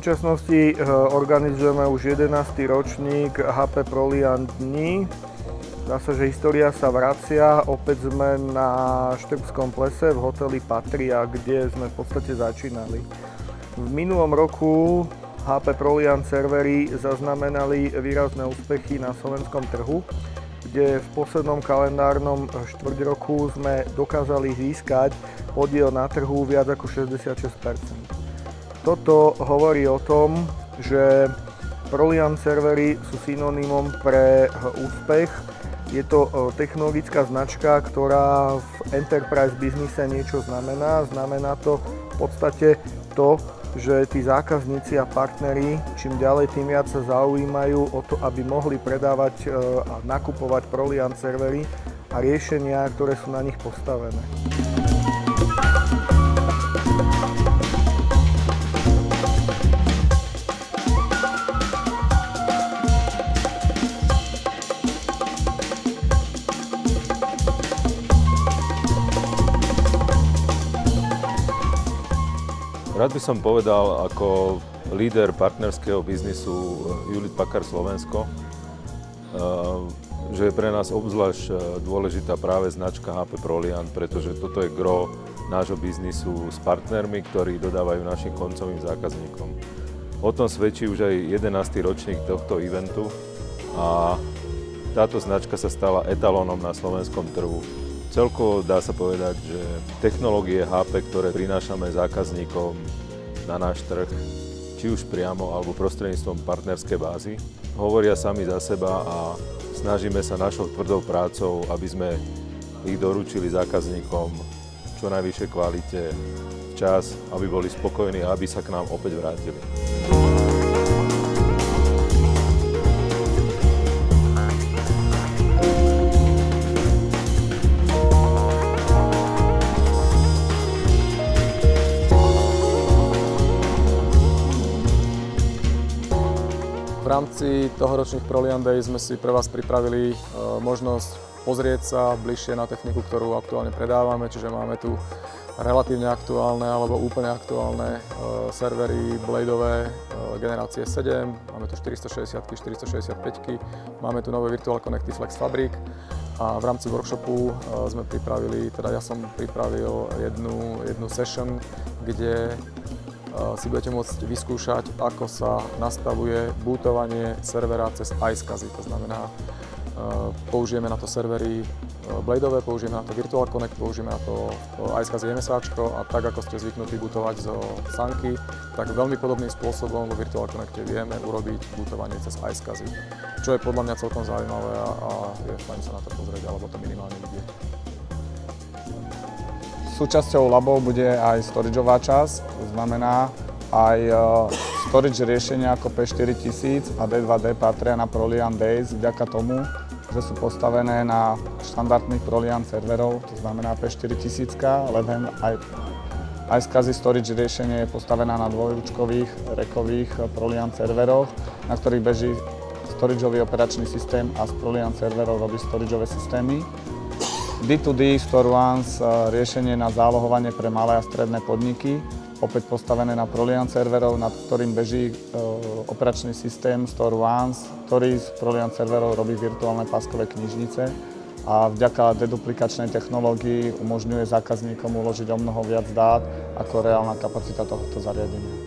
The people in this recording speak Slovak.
súčasnosti organizujeme už 11. ročník HP ProLiant dní. Dá sa, že história sa vracia. Opäť sme na Štrbskom plese v hoteli Patria, kde sme v podstate začínali. V minulom roku HP ProLiant servery zaznamenali výrazné úspechy na slovenskom trhu, kde v poslednom kalendárnom štvrťroku sme dokázali získať podiel na trhu viac ako 66%. Toto hovorí o tom, že ProLiant servery sú synonymom pre úspech. Je to technologická značka, ktorá v enterprise biznise niečo znamená. Znamená to v podstate to, že tí zákazníci a partneri čím ďalej tým viac sa zaujímajú o to, aby mohli predávať a nakupovať ProLiant servery a riešenia, ktoré sú na nich postavené. Rád by som povedal ako líder partnerského biznisu Hewlett Packard Slovensko, že je pre nás obzvlášť dôležitá práve značka HP ProLiant, pretože toto je gro nášho biznisu s partnermi, ktorí dodávajú našim koncovým zákazníkom. O tom svedčí už aj 11. ročník tohto eventu a táto značka sa stala etalónom na slovenskom trhu. Celkovo dá sa povedať, že technológie HP, ktoré prinášame zákazníkom na náš trh, či už priamo alebo prostredníctvom partnerskej bázy, hovoria sami za seba a snažíme sa našou tvrdou prácou, aby sme ich doručili zákazníkom v čo najvyššej kvalite včas, aby boli spokojní a aby sa k nám opäť vrátili. V rámci tohoročných ProLiant Days sme si pre vás pripravili možnosť pozrieť sa bližšie na techniku, ktorú aktuálne predávame, čiže máme tu relatívne aktuálne alebo úplne aktuálne servery bladeové generácie 7, máme tu 460, 465, máme tu nové Virtual Connecty Flex Fabric a v rámci workshopu sme pripravili, teda ja som pripravil jednu session, kde si budete môcť vyskúšať, ako sa nastavuje bootovanie servera cez iSCSI. To znamená, použijeme na to servery bladeové, použijeme na to Virtual Connect, použijeme na to iSCSI MSAčko a tak, ako ste zvyknutí bootovať zo Sunky, tak veľmi podobným spôsobom vo Virtual Connecte vieme urobiť bootovanie cez iSCSI. Čo je podľa mňa celkom zaujímavé a je fajn sa na to pozrieť, alebo to minimálne vidieť. Súčasťou labov bude aj storageová časť, to znamená aj storage riešenia ako P4000 a D2D patria na ProLiant Days vďaka tomu, že sú postavené na štandardných ProLiant serverov, to znamená P4000, len aj iSCSI storage riešenie je postavené na dvojúčkových rekových ProLiant serveroch, na ktorých beží storageový operačný systém a z ProLiant serverov robí storageové systémy. D2D StoreONE riešenie na zálohovanie pre malé a stredné podniky, opäť postavené na ProLiant serverov, nad ktorým beží operačný systém StoreONE, ktorý z ProLiant serverov robí virtuálne páskové knižnice a vďaka deduplikačnej technológii umožňuje zákazníkom uložiť o mnoho viac dát ako reálna kapacita tohto zariadenia.